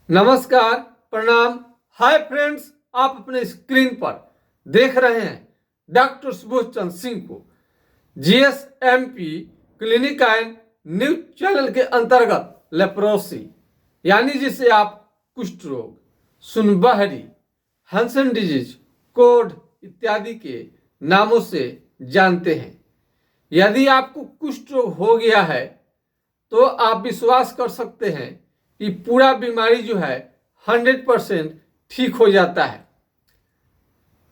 नमस्कार, प्रणाम। Hi friends, आप अपने स्क्रीन पर देख रहे हैं डॉक्टर सुबोध चंद्र सिंह को जीएसएमपी क्लिनिक एंड न्यूज चैनल के अंतर्गत लेप्रोसी यानी जिसे आप कुष्ठ रोग, सुनबहरी, हंसन डिजीज, कोढ़ इत्यादि के नामों से जानते हैं। यदि आपको कुष्ठ रोग हो गया है तो आप विश्वास कर सकते हैं कि पूरा बीमारी जो है 100% ठीक हो जाता है।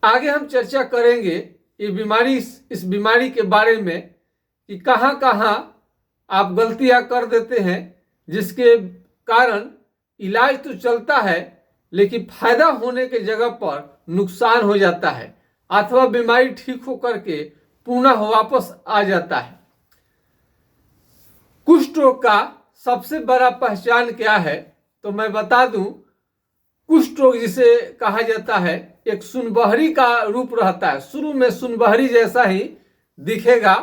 आगे हम चर्चा करेंगे ये बीमारी इस बीमारी के बारे में कि कहाँ कहाँ आप गलतियां कर देते हैं जिसके कारण इलाज तो चलता है लेकिन फायदा होने के जगह पर नुकसान हो जाता है अथवा बीमारी ठीक होकर के पुनः वापस आ जाता है। कुष्ठ रोग का सबसे बड़ा पहचान क्या है तो मैं बता दूं, कुष्ठ रोग जिसे कहा जाता है एक सुनबहरी का रूप रहता है। शुरू में सुनबहरी जैसा ही दिखेगा,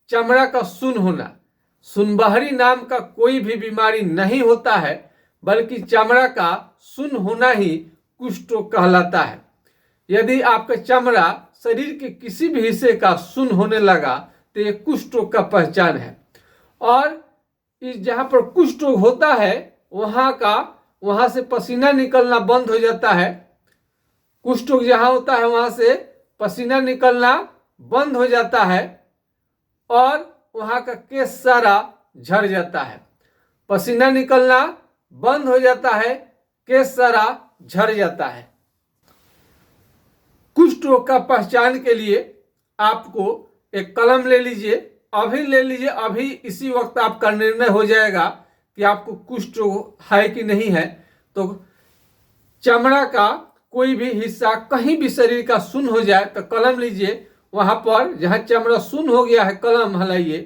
चमड़ा का सुन होना। सुनबहरी नाम का कोई भी बीमारी नहीं होता है बल्कि चमड़ा का सुन होना ही कुष्ठ रोग कहलाता है। यदि आपका चमड़ा शरीर के किसी भी हिस्से का सुन होने लगा तो ये कुष्ठ रोग का पहचान है। और इस जहाँ पर कुष्ठ रोग होता है वहां से पसीना निकलना बंद हो जाता है। कुष्ठ रोग जहाँ होता है वहां से पसीना निकलना बंद हो जाता है और वहां का केश सारा झड़ जाता है। पसीना निकलना बंद हो जाता है, केश सारा झड़ जाता है। कुष्ठ रोग का पहचान के लिए आपको एक कलम ले लीजिए, अभी ले लीजिए। अभी इसी वक्त आपका निर्णय हो जाएगा कि आपको कुष्ठ रोग है कि नहीं है। तो चमड़ा का कोई भी हिस्सा कहीं भी शरीर का सुन्न हो जाए तो कलम लीजिए, वहां पर जहां चमड़ा सुन्न हो गया है कलम हलाइए।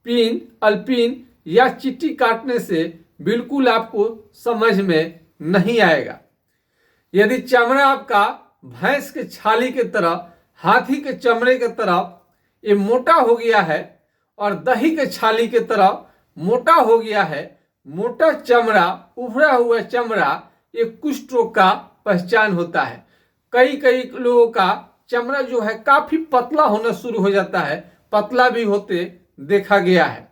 पिन, अल्पिन या चिट्ठी काटने से बिल्कुल आपको समझ में नहीं आएगा। यदि चमड़ा आपका भैंस के छाली के तरह, हाथी के चमड़े के तरह ये मोटा हो गया है और दही के छाली के तरह मोटा हो गया है, मोटा चमड़ा, उभरा हुआ चमड़ा, ये कुष्ठ रोग का पहचान होता है। कई लोगों का चमड़ा जो है काफी पतला होना शुरू हो जाता है, पतला भी होते देखा गया है।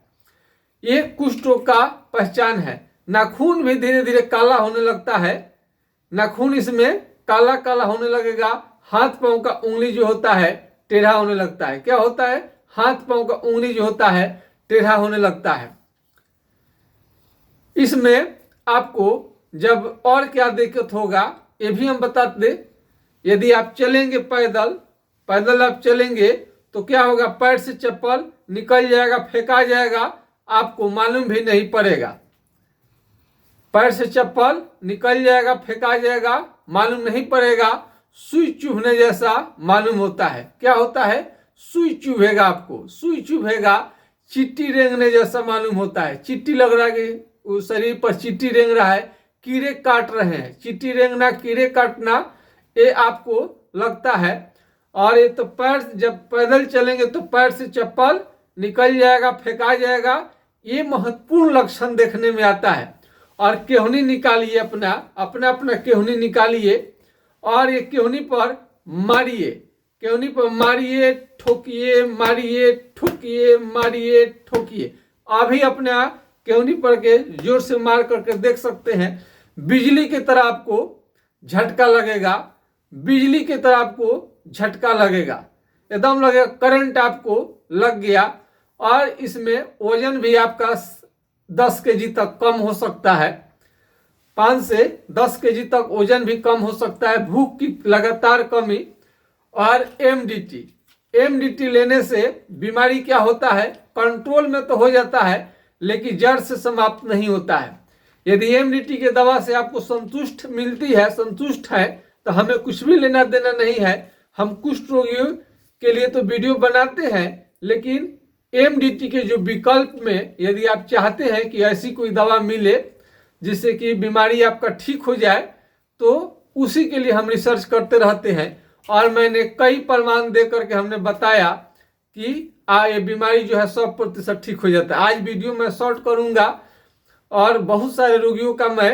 ये कुष्ठ रोग का पहचान है। नाखून भी धीरे धीरे काला होने लगता है, नाखून इसमें काला काला होने लगेगा। हाथ पांव का उंगली जो होता है टेढ़ा होने लगता है। क्या होता है? हाथ पांव का उंगली जो होता है टेढ़ा होने लगता है। इसमें आपको जब और क्या दिक्कत होगा ये भी हम बता दें। यदि आप चलेंगे पैदल आप चलेंगे तो क्या होगा? पैर से चप्पल निकल जाएगा, फेंका जाएगा, आपको मालूम भी नहीं पड़ेगा। पैर से चप्पल निकल जाएगा, फेंका जाएगा, मालूम नहीं पड़ेगा। सुई चुभने जैसा मालूम होता है। क्या होता है? सुई चुभेगा, आपको सुई चुभेगा, चिट्टी रेंगने जैसा मालूम होता है। चिट्टी लग रहा है कि उस शरीर पर चिट्टी रेंग रहा है, कीड़े काट रहे हैं। चिट्टी रेंगना, कीड़े काटना ये आपको लगता है। और ये तो पैर, जब पैदल चलेंगे तो पैर से चप्पल निकल जाएगा, फेंका जाएगा, ये महत्वपूर्ण लक्षण देखने में आता है। और केहनी निकालिए, अपना केहनी निकालिए और ये केहनी पर मारिए, केहनी पर मारिए, ठोकिए, मारिए, ठोकिए, मारिए, ठोकिए। अभी अपना केहनी पर के जोर से मार करके देख सकते हैं, बिजली की तरह आपको झटका लगेगा, बिजली की तरह आपको झटका लगेगा, एकदम लगेगा करंट आपको लग गया। और इसमें वजन भी आपका 10 केजी तक कम हो सकता है, 5 से 10 केजी तक वजन भी कम हो सकता है। भूख की लगातार कमी। और एमडीटी लेने से बीमारी क्या होता है? कंट्रोल में तो हो जाता है लेकिन जड़ से समाप्त नहीं होता है। यदि एमडीटी के दवा से आपको संतुष्ट है तो हमें कुछ भी लेना देना नहीं है। हम कुष्ठ रोगियों के लिए तो वीडियो बनाते हैं, लेकिन एमडीटी के जो विकल्प में यदि आप चाहते हैं कि ऐसी कोई दवा मिले जिससे कि बीमारी आपका ठीक हो जाए तो उसी के लिए हम रिसर्च करते रहते हैं। और मैंने कई प्रमाण दे करके हमने बताया कि ये बीमारी जो है 100% ठीक हो जाता है। आज वीडियो मैं शॉर्ट करूंगा और बहुत सारे रोगियों का मैं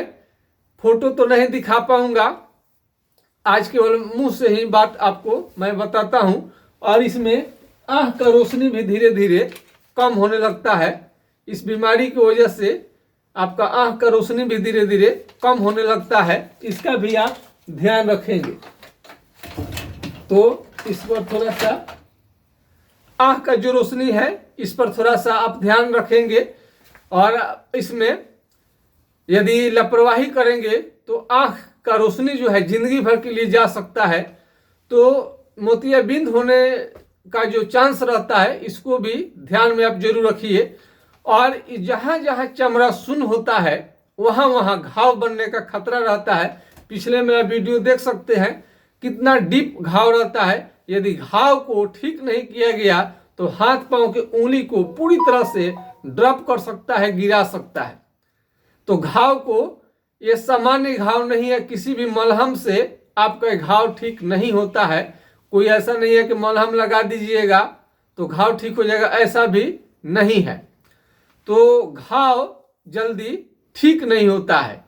फोटो तो नहीं दिखा पाऊंगा, आज केवल मुंह से ही बात आपको मैं बताता हूं। और इसमें आंख का रोशनी भी धीरे धीरे कम होने लगता है। इस बीमारी की वजह से आपका आंख का रोशनी भी धीरे धीरे कम होने लगता है, इसका भी आप ध्यान रखेंगे। तो इस पर थोड़ा सा आंख का जो रोशनी है इस पर थोड़ा सा आप ध्यान रखेंगे। और इसमें यदि लापरवाही करेंगे तो आंख का रोशनी जो है जिंदगी भर के लिए जा सकता है। तो मोतियाबिंद होने का जो चांस रहता है इसको भी ध्यान में आप जरूर रखिए। और जहां जहां चमड़ा शून्य होता है वहां वहां घाव बनने का खतरा रहता है। पिछले मेरा वीडियो देख सकते हैं कितना डीप घाव रहता है। यदि घाव को ठीक नहीं किया गया तो हाथ पांव के उंगली को पूरी तरह से ड्रॉप कर सकता है, गिरा सकता है। तो घाव को, ये सामान्य घाव नहीं है, किसी भी मलहम से आपका घाव ठीक नहीं होता है। कोई ऐसा नहीं है कि मलहम लगा दीजिएगा तो घाव ठीक हो जाएगा, ऐसा भी नहीं है। तो घाव जल्दी ठीक नहीं होता है।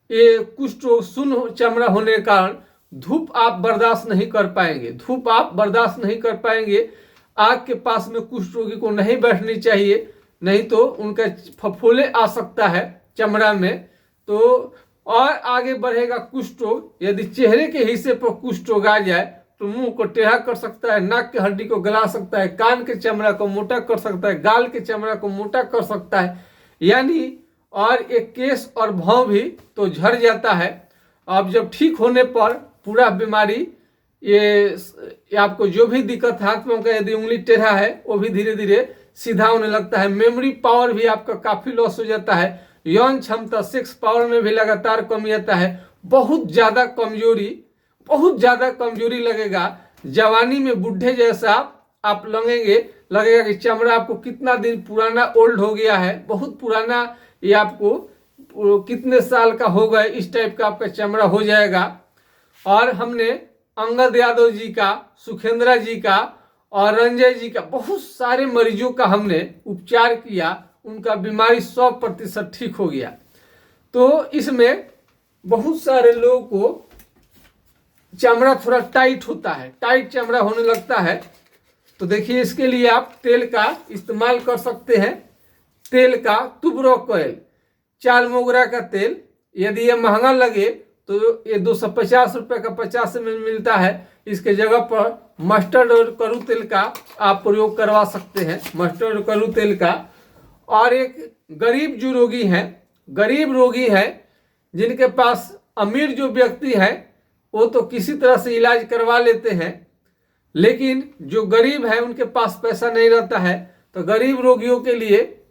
ये कुष्ठ रोग शून्य चमड़ा होने के कारण धूप आप बर्दाश्त नहीं कर पाएंगे, धूप आप बर्दाश्त नहीं कर पाएंगे। आग के पास में कुष्ठ रोगी को नहीं बैठनी चाहिए, नहीं तो उनका फफोले आ सकता है चमड़ा में। तो और आगे बढ़ेगा कुष्ठ रोग। यदि चेहरे के हिस्से पर कुष्ठ रोग आ जाए तो मुंह को टेढ़ा कर सकता है, नाक की हड्डी को गला सकता है, कान के चमड़ा को मोटा कर सकता है, गाल के चमड़ा को मोटा कर सकता है, यानी और एक केस और भौं भी तो झड़ जाता है। अब जब ठीक होने पर पूरा बीमारी ये आपको जो भी दिक्कत हाथ में का, यदि उंगली टेढ़ा है वो भी धीरे धीरे सीधा होने लगता है। मेमोरी पावर भी आपका काफी लॉस हो जाता है। यौन क्षमता, सेक्स पावर में भी लगातार कमी आता है। बहुत ज्यादा कमजोरी लगेगा। जवानी में बुढ़े जैसा आप लगेगा कि चमड़ा आपको कितना दिन पुराना ओल्ड हो गया है, बहुत पुराना, ये आपको कितने साल का हो गए, इस टाइप का आपका चमड़ा हो जाएगा। और हमने अंगद यादव जी का, सुखेंद्रा जी का और रंजय जी का, बहुत सारे मरीजों का हमने उपचार किया, उनका बीमारी 100% ठीक हो गया। तो इसमें बहुत सारे लोगों को चमड़ा थोड़ा टाइट होता है, टाइट चमड़ा होने लगता है। तो देखिए इसके लिए आप तेल का इस्तेमाल कर सकते हैं। तेल का तुबरक ऑयल, चाल मोगरा का तेल, यदि ये महंगा लगे तो ये 250 रुपये का 50 ml मिलता है। इसके जगह पर मस्टर्ड और करू तेल का आप प्रयोग करवा सकते हैं, मस्टर्ड और करू तेल का। और एक गरीब जो रोगी हैं, गरीब रोगी है जिनके पास, अमीर जो व्यक्ति है वो तो किसी तरह से इलाज करवा लेते हैं, लेकिन जो गरीब है उनके पास पैसा नहीं रहता है। तो गरीब रोगियों के लिए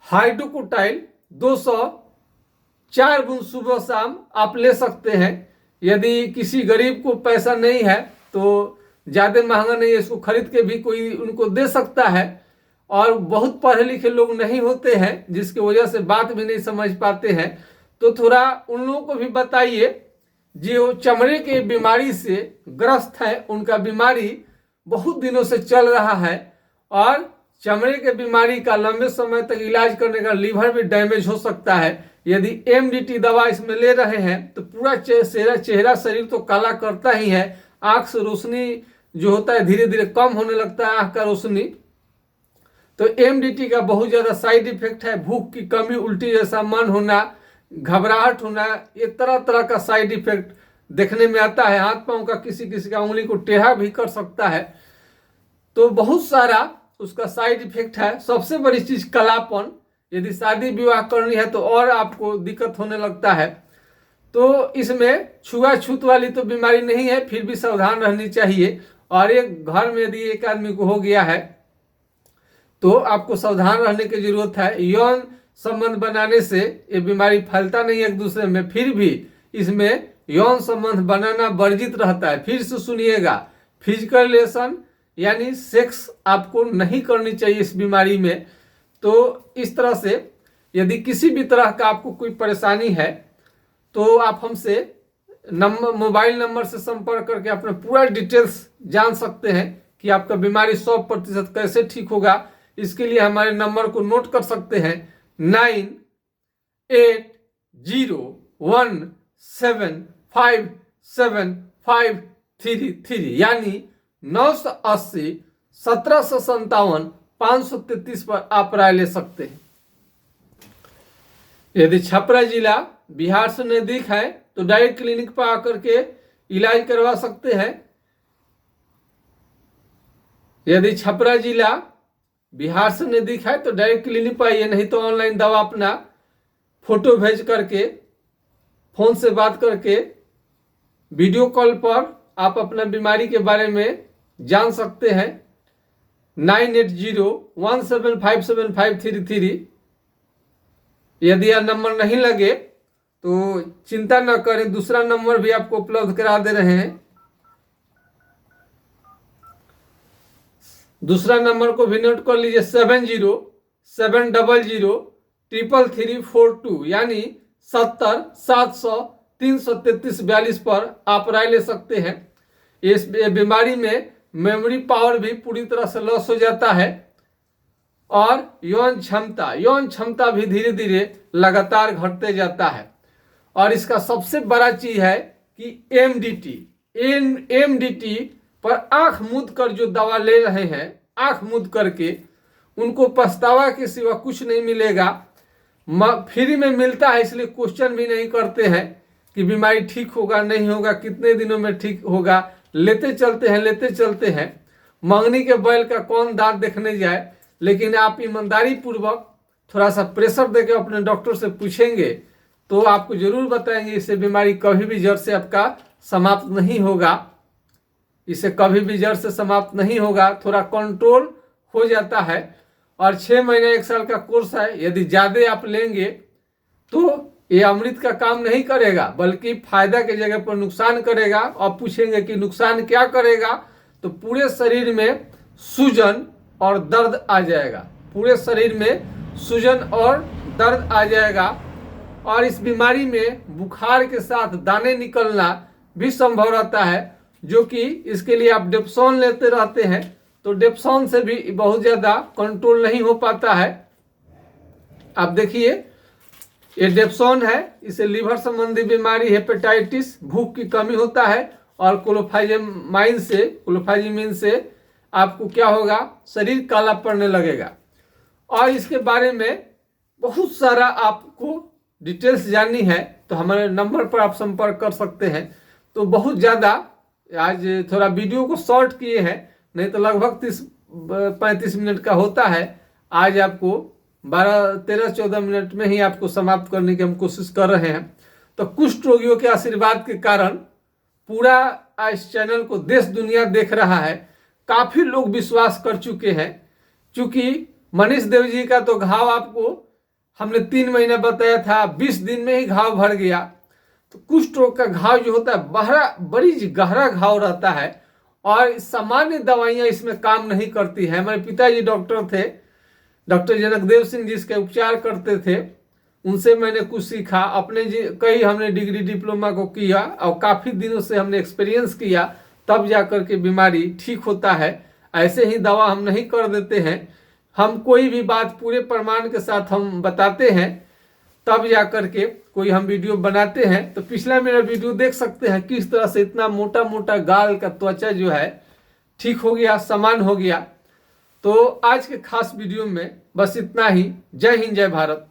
हाइड्रोकोटाइल 204 बूंद सुबह शाम आप ले सकते हैं। यदि किसी गरीब को पैसा नहीं है तो ज़्यादा महंगा नहीं है, इसको खरीद के भी कोई उनको दे सकता है। और बहुत पढ़े लिखे लोग नहीं होते हैं जिसकी वजह से बात भी नहीं समझ पाते हैं, तो थोड़ा उन लोगों को भी बताइए जो चमड़े के बीमारी से ग्रस्त है, उनका बीमारी बहुत दिनों से चल रहा है और चमड़े के बीमारी का लंबे समय तक इलाज करने का लीवर भी डैमेज हो सकता है। यदि एमडीटी दवा इसमें ले रहे हैं तो पूरा चेहरा शरीर तो काला करता ही है। आंख से रोशनी जो होता है धीरे धीरे कम होने लगता है, आंख का रोशनी। तो एमडीटी का बहुत ज़्यादा साइड इफेक्ट है। भूख की कमी, उल्टी जैसा मन होना, घबराहट होना, ये तरह तरह का साइड इफेक्ट देखने में आता है। हाथ पांव का किसी किसी का उंगली को टेढ़ा भी कर सकता है। तो बहुत सारा उसका साइड इफेक्ट है। सबसे बड़ी चीज कालापन, यदि शादी विवाह करनी है तो और आपको दिक्कत होने लगता है। तो इसमें छुआछूत वाली तो बीमारी नहीं है, फिर भी सावधान रहनी चाहिए। और एक घर में यदि एक आदमी को हो गया है तो आपको सावधान रहने की जरूरत है। यौन संबंध बनाने से ये बीमारी फैलता नहीं एक दूसरे में, फिर भी इसमें यौन संबंध बनाना वर्जित रहता है। फिर से सुनिएगा, फिजिकल रिलेशन यानी सेक्स आपको नहीं करनी चाहिए इस बीमारी में। तो इस तरह से यदि किसी भी तरह का आपको कोई परेशानी है तो आप हमसे मोबाइल नंबर से संपर्क करके अपना पूरा डिटेल्स जान सकते हैं कि आपका बीमारी 100% कैसे ठीक होगा। इसके लिए हमारे नंबर को नोट कर सकते हैं 9801 1757533 यानी 980 1757 533 पर आप राय ले सकते हैं। यदि छपरा जिला बिहार से नजदीक है तो डायरेक्ट क्लिनिक पर आकर के इलाज करवा सकते हैं। यदि छपरा जिला बिहार से नजदीक है तो डायरेक्ट क्लिनिक पर आइए, नहीं तो ऑनलाइन दवा अपना फोटो भेज करके फोन से बात करके वीडियो कॉल पर आप अपना बीमारी के बारे में जान सकते हैं। 9801757533। यदि यह नंबर नहीं लगे तो चिंता न करें, दूसरा नंबर भी आपको उपलब्ध करा दे रहे हैं। दूसरा नंबर को भी नोट कर लीजिए 7070334342 यानी 70-700-333-42 पर आप राय ले सकते हैं। इस बीमारी में मेमोरी पावर भी पूरी तरह से लॉस हो जाता है और यौन क्षमता भी धीरे धीरे लगातार घटते जाता है। और इसका सबसे बड़ा चीज है कि एमडीटी पर आंख मूंद कर जो दवा ले रहे हैं, आंख मूंद करके, उनको पछतावा के सिवा कुछ नहीं मिलेगा। फ्री में मिलता है, इसलिए क्वेश्चन भी नहीं करते हैं कि बीमारी ठीक होगा नहीं होगा, कितने दिनों में ठीक होगा। लेते चलते हैं। मंगनी के बैल का कौन दांत देखने जाए। लेकिन आप ईमानदारी पूर्वक थोड़ा सा प्रेशर देकर अपने डॉक्टर से पूछेंगे तो आपको जरूर बताएंगे इससे बीमारी कभी भी जड़ से आपका समाप्त नहीं होगा। इसे कभी भी जड़ से समाप्त नहीं होगा, थोड़ा कंट्रोल हो जाता है। और 6 महीने 1 साल का कोर्स है। यदि ज़्यादा आप लेंगे तो ये अमृत का काम नहीं करेगा, बल्कि फायदा की जगह पर नुकसान करेगा। और पूछेंगे कि नुकसान क्या करेगा, तो पूरे शरीर में सूजन और दर्द आ जाएगा। पूरे शरीर में सूजन और दर्द आ जाएगा। और इस बीमारी में बुखार के साथ दाने निकलना भी संभव रहता है, जो कि इसके लिए आप डेप्सोन लेते रहते हैं तो डेप्सोन से भी बहुत ज़्यादा कंट्रोल नहीं हो पाता है। आप देखिए ये डेप्सोन है, इसे लीवर संबंधी बीमारी, हेपेटाइटिस, भूख की कमी होता है। और क्लोफाजिमिन से आपको क्या होगा, शरीर काला पड़ने लगेगा। और इसके बारे में बहुत सारा आपको डिटेल्स जाननी है तो हमारे नंबर पर आप संपर्क कर सकते हैं। तो बहुत ज़्यादा आज थोड़ा वीडियो को शॉर्ट किए हैं, नहीं तो लगभग 30-35 मिनट का होता है। आज आपको 12-13-14 मिनट में ही आपको समाप्त करने की हम कोशिश कर रहे हैं। तो कुष्ठ रोगियों के आशीर्वाद के कारण पूरा इस चैनल को देश दुनिया देख रहा है। काफ़ी लोग विश्वास कर चुके हैं। चूँकि मनीष देव जी का तो घाव आपको हमने 3 महीने बताया था, 20 दिन में ही घाव भर गया। तो कुष्ठ रोग का घाव जो होता है बड़ी गहरा घाव रहता है और सामान्य दवाइयाँ इसमें काम नहीं करती है। हमारे पिताजी डॉक्टर थे, डॉक्टर जनकदेव सिंह जी इसके उपचार करते थे। उनसे मैंने कुछ सीखा। अपने कई हमने डिग्री डिप्लोमा को किया और काफ़ी दिनों से हमने एक्सपीरियंस किया, तब जाकर के बीमारी ठीक होता है। ऐसे ही दवा हम नहीं कर देते हैं। हम कोई भी बात पूरे प्रमाण के साथ हम बताते हैं, तब जाकर के कोई हम वीडियो बनाते हैं। तो पिछला मेरा वीडियो देख सकते हैं किस तरह से इतना मोटा मोटा गाल का त्वचा जो है ठीक हो गया, समान हो गया। तो आज के खास वीडियो में बस इतना ही। जय हिंद, जय भारत।